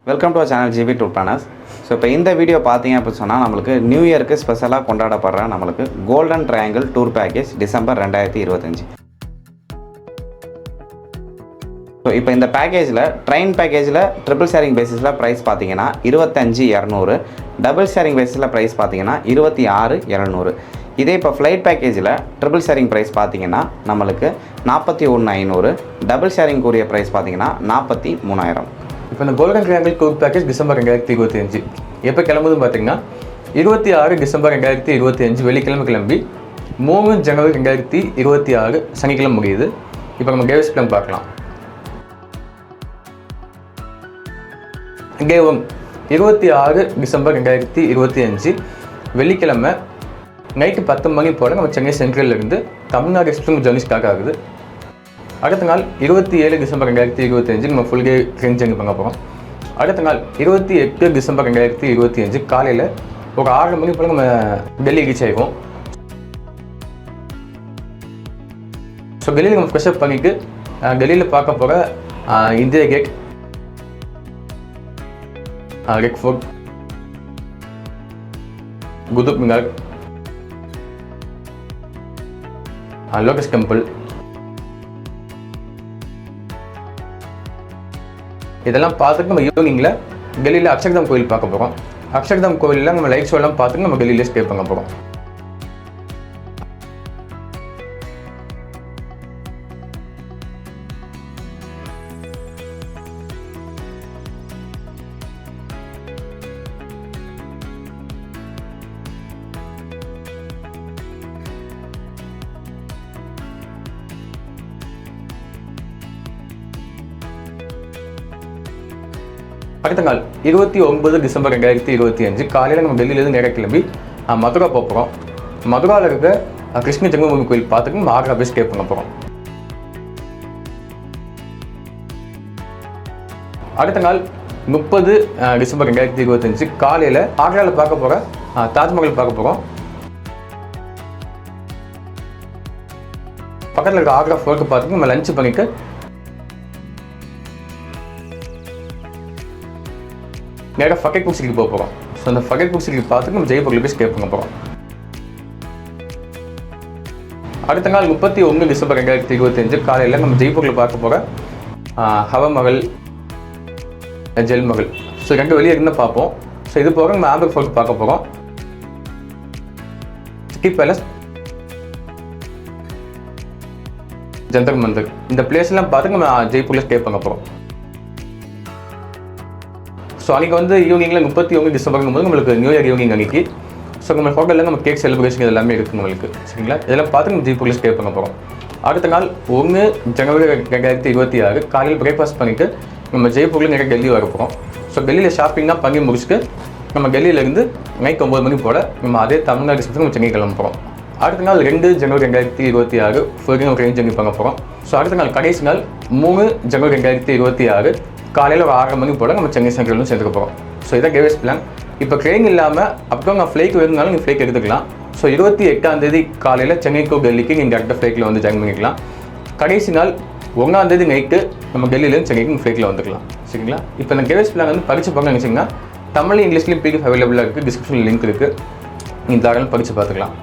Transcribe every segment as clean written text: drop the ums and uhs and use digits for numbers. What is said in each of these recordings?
Welcome to our channel GB tour planners. So இப்போ இந்த video பார்த்தீங்க அப்படின்னு சொன்னால் நம்மளுக்கு நியூ இயருக்கு ஸ்பெஷலாக கொண்டாடப்படுற நம்மளுக்கு golden triangle tour package December 2025. So இப்போ இந்த பேக்கேஜில் ட்ரெயின் பேக்கேஜில் ட்ரிபிள் ஷேரிங் பேசிஸில் ப்ரைஸ் பார்த்தீங்கன்னா 25,200, டபுள் ஷேரிங் பேசிஸில் ப்ரைஸ் பார்த்தீங்கன்னா 26,700. இதே இப்போ ஃப்ளைட் பேக்கேஜில் ட்ரிபிள் ஷேரிங் ப்ரைஸ் பார்த்தீங்கன்னா நம்மளுக்கு 41,500, டபுள் ஷேரிங் கூடிய ப்ரைஸ் பார்த்தீங்கன்னா 43,000. இப்போ இந்த golden triangle tour package December 2025 எப்போ கிளம்புதுன்னு பார்த்தீங்கன்னா 26 டிசம்பர் 2025 வெள்ளிக்கிழமை கிளம்பி 3 ஜனவரி 2026 சனிக்கிழமை முடியுது. இப்போ நம்ம கேவ்ஸ் பிளான் பார்க்கலாம். இங்கே 26 டிசம்பர் 2025 வெள்ளிக்கிழமை நைட்டு 10 மணி போல் நம்ம சென்னை சென்ட்ரல்லேருந்து தமிழ்நாடு எக்ஸ்பிரஸ் ஜர்னி ஸ்டார்ட் ஆகுது. அடுத்த நாள் 27 டிசம்பர் 2025 நம்ம ஃபுல் டே ட்ரெயின் ஜர்னி பண்ண போகிறோம். அடுத்த நாள் 28 டிசம்பர் 2025 காலையில் ஒரு 6 மணி போல் நம்ம டெல்லி ரீச் ஆகிடுவோம். ஸோ டெல்லியில் நம்ம ஃப்ரெஷ்அப் பண்ணிவிட்டு டெல்லியில் பார்க்க போகிற India gate, red fort, Qutub Minar, lotus temple, இதெல்லாம் பார்த்துட்டு நம்ம ஈவினிங்கில் டெல்லியில் அக்ஷர்தாம் கோயில் பார்க்க போகிறோம். அக்ஷர்தாம் கோயிலில் நம்ம லைட் ஷோலாம் பார்த்துட்டு நம்ம டெல்லியிலே ஸ்டே பண்ண போகிறோம். அடுத்த நாள் 29 டிசம்பர் 2025 காலையில் நம்ம டெல்லியிலேருந்து நேராக கிளம்பி மதுரா போகிறோம். மதுராவில் இருக்க கிருஷ்ண ஜென்மபூமி கோயில் பார்த்துட்டு நம்ம ஆக்ரா போய் ஸ்டே பண்ண போகிறோம். அடுத்த நாள் 30 டிசம்பர் 2025 காலையில் ஆக்ராவில் பார்க்க போகிற தாஜ்மஹால் பார்க்க போகிறோம். பக்கத்தில் இருக்க ஆக்ரா ஃபோர்ட்டை பார்த்துட்டு நம்ம லஞ்ச் பண்ணிட்டு நேராக ஃபக்கெட்பூர் சிட்டிக்கு போக போகிறோம். ஸோ அந்த ஃபக்கெட்பூர் சிட்டிக்கு பார்த்துட்டு நம்ம ஜெய்ப்பூரில் போய் ஸ்டே பண்ண போகிறோம். அடுத்த நாள் 31 டிசம்பர் 2025 காலையில் நம்ம ஜெய்ப்பூரில் பார்க்க போகிற ஹவமஹல், ஜல்மஹல், ஸோ 2 வெளியே இருந்து பார்ப்போம். ஸோ இது போக நம்ம ஆம்பர் ஃபோர்ட் பார்க்க போகிறோம். சிட்டி பேலஸ், ஜந்தர் மந்தர், இந்த பிளேஸ்லாம் பார்த்து நம்ம ஜெய்ப்பூரில் ஸ்டே பண்ண போகிறோம். ஸோ அன்றைக்கி வந்து ஈவினிங்கில் 31 டிசம்பருங்கும் போது நம்மளுக்கு நியூ இயர் ஈவினிங் அன்றைக்கி. ஸோ நம்ம ஹோட்டலில் நம்ம கேக் செலிப்ரேஷன் எல்லாமே இருக்குது நம்மளுக்கு, சரிங்களா? இதெல்லாம் பார்த்து நம்ம ஜெய்ப்பூரில் ஸ்டே பண்ண போகிறோம். அடுத்த நாள் 1 ஜனவரி 2026 காலையில் பிரேக்ஃபாஸ்ட் பண்ணிவிட்டு நம்ம ஜெய்ப்பூரில் நிறைய டெல்லி வர போகிறோம். ஸோ டெல்லியில் ஷாப்பிங்லாம் பண்ணி முடிச்சுட்டு நம்ம டெல்லியிலேருந்து நைட் 9 மணி போல் நம்ம அதே தமிழ்நாடு எக்ஸ்பிரஸ் நம்ம சென்னை கிளம்ப போகிறோம். அடுத்த நாள் 2 ஜனவரி 2026 ஃபுல் நம்ம ட்ரெயின் ஜர்னி பண்ண போகிறோம். ஸோ அடுத்த நாள் கடைசி நாள் 3 ஜனவரி 2026 காலையில் ஒரு 6 மணி போல் நம்ம சென்னை சென்ட்ரல் சேர்த்துக்க போகிறோம். ஸோ இதான் கேவேஸ் பிளான். இப்போ ட்ரெயின் இல்லாமல் அப்புறம் நான் ஃப்ளைட் வேணுனாலும் நீங்கள் ஃப்ளைட் எடுத்துக்கலாம். ஸோ 28ஆம் தேதி காலையில் சென்னை டு டெல்லிக்கு நீங்கள் டேரெக்டாக ஃப்ளைட்டில் வந்து ஜாயின் பண்ணிக்கலாம். கடைசி நாள் 1ஆம் தேதி நைட்டு நம்ம டெல்லியிலேருந்து சென்னைக்கு ஃப்ளைட்டில் வந்துக்கலாம், சரிங்களா? இப்போ இந்த கேவேஸ் பிளான் வந்து படித்து பார்க்க நினச்சிங்கன்னா தமிழ் இங்கிலீஷ்லேயும் பிடிஎஃப் அவைலபிளாக இருக்குது, டிஸ்கிரிப்ஷனில் லிங்க் இருக்குது, நீங்கள் தாராளமாக படித்து பார்த்துக்கலாம்.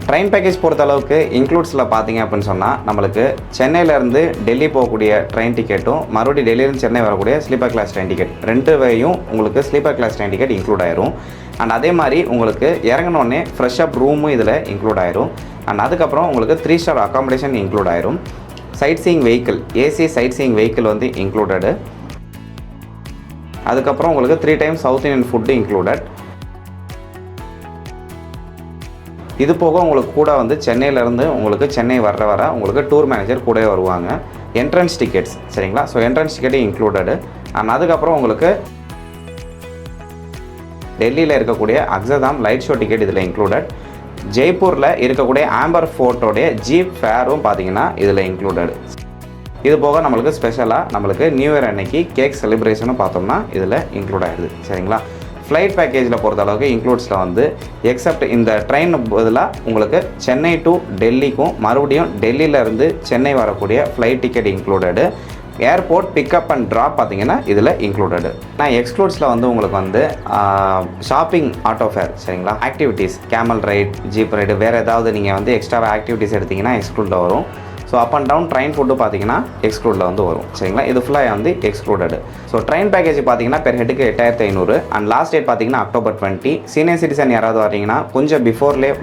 ட்ரெயின் பேக்கேஜ் பொறுத்த அளவுக்கு இன்க்ளூட்ஸில் பார்த்தீங்க அப்படின்னு சொன்னால் நம்மளுக்கு சென்னையிலேருந்து டெல்லி போகக்கூடிய ட்ரெயின் டிக்கெட்டும் மறுபடியும் டெல்லியிலேருந்து சென்னை வரக்கூடிய ஸ்லீப்பர் கிளாஸ் ட்ரெயின் டிக்கெட் 2 வகையும் உங்களுக்கு sleeper class train ticket include ஆயிரும். அண்ட் அதே மாதிரி உங்களுக்கு இறங்கினோடனே ஃப்ரெஷ்அப் ரூமும் இதில் இன்க்ளூட் ஆயிரும். அண்ட் அதுக்கப்புறம் உங்களுக்கு 3 ஸ்டார் அக்காமடேஷன் இன்க்ளூட் ஆயிரும். Sightseeing vehicle, AC sightseeing vehicle வந்து இன்க்ளூடடு. அதுக்கப்புறம் உங்களுக்கு 3 times south Indian food included. இது போக உங்களுக்கு கூட வந்து சென்னையிலேருந்து உங்களுக்கு சென்னை வர உங்களுக்கு டூர் மேனேஜர் கூடவே வருவாங்க. என்ட்ரன்ஸ் டிக்கெட்ஸ், சரிங்களா? So entrance ticket included. And அதுக்கப்புறம் உங்களுக்கு டெல்லியில் இருக்கக்கூடிய அக்ஷர்தாம் லைட் ஷோ டிக்கெட் இதில் இன்க்ளூடட். ஜெய்ப்பூரில் இருக்கக்கூடிய ஆம்பர் ஃபோர்ட்டோடைய ஜீப் ஃபேரும் பார்த்தீங்கன்னா இதில் இன்க்ளூடட். இது போக நம்மளுக்கு ஸ்பெஷலாக நம்மளுக்கு நியூ இயர் அன்னைக்கு கேக் செலிப்ரேஷனும் பார்த்தோம்னா இதில் இன்க்ளூட் ஆகிடுது, சரிங்களா? ஃப்ளைட் பேக்கேஜில் பொறுத்த அளவுக்கு இன்க்ளூட்ஸில் வந்து எக்ஸப்ட் இந்த ட்ரெயின் பதிலாக உங்களுக்கு சென்னை டு டெல்லிக்கும் மறுபடியும் டெல்லியிலேருந்து சென்னை வரக்கூடிய flight ticket included. Airport pickup and drop பார்த்தீங்கன்னா இதில் இன்க்ளூடடு. நான் எக்ஸ்க்ளூட்ஸில் வந்து உங்களுக்கு வந்து ஷாப்பிங் ஆட்டோ ஃபேர் சரிங்களா, activities camel ride, jeep ride, வேறு ஏதாவது நீங்கள் வந்து எக்ஸ்ட்ரா ஆக்டிவிட்டீஸ் எடுத்திங்கன்னா எக்ஸ்க்ளூடில் வரும். So up and down train food பார்த்தீங்கன்னா எக்ஸ்க்ளூடில் வந்து வரும் சரிங்களா. இது ஃபுல்லாக வந்து எக்ஸ்க்ளூடடு. ஸோ ட்ரெயின் பேக்கேஜ் பார்த்தீங்கன்னா பெர் ஹெட்டுக்கு 8500 அண்ட் லாஸ்ட் டேட் பார்த்தீங்கன்னா October 20. சீனியர் சிட்டிசன் யாராவது வரீங்கன்னா கொஞ்சம் பிஃபோர்லேயே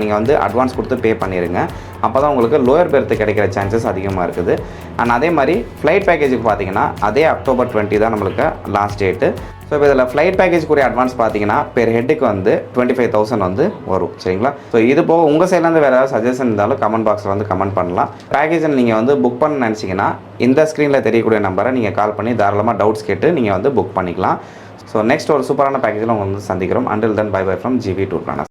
நீங்கள் வந்து அட்வான்ஸ் கொடுத்து பே பண்ணிடுங்க. அப்போ தான் உங்களுக்கு லோயர் பெர்த்து கிடைக்கிற சான்சஸ் அதிகமாக இருக்குது. அண்ட் அதே மாதிரி ஃப்ளைட் பேக்கேஜுக்கு பார்த்தீங்கன்னா அதே October 20 தான் நம்மளுக்கு லாஸ்ட் டேட்டு. ஸோ இப்போ இதில் ஃப்ளைட் பேக்கேஜ்க்குரிய அட்வான்ஸ் பார்த்தீங்கன்னா பெர் ஹெட்டுக்கு வந்து 25,000 வந்து வரும் சரிங்களா. ஸோ இது போக உங்கள் சைட்லேருந்து வேறு ஏதாவது சஜஷன் இருந்தாலும் கமெண்ட் பாக்ஸில் வந்து கமெண்ட் பண்ணலாம். பேக்கேஜை நீங்கள் வந்து புக் பண்ண நினச்சிங்கன்னா இந்த ஸ்க்ரீனில் தெரியக்கூடிய நம்பரை நீங்கள் கால் பண்ணி தாராளமாக டவுட்ஸ் கேட்டு நீங்கள் வந்து புக் பண்ணிக்கலாம். ஸோ நெக்ஸ்ட் ஒரு சூப்பரான பேக்கேஜில் உங்களை வந்து சந்திக்கிறோம். Until then bye bye from GV tour planners.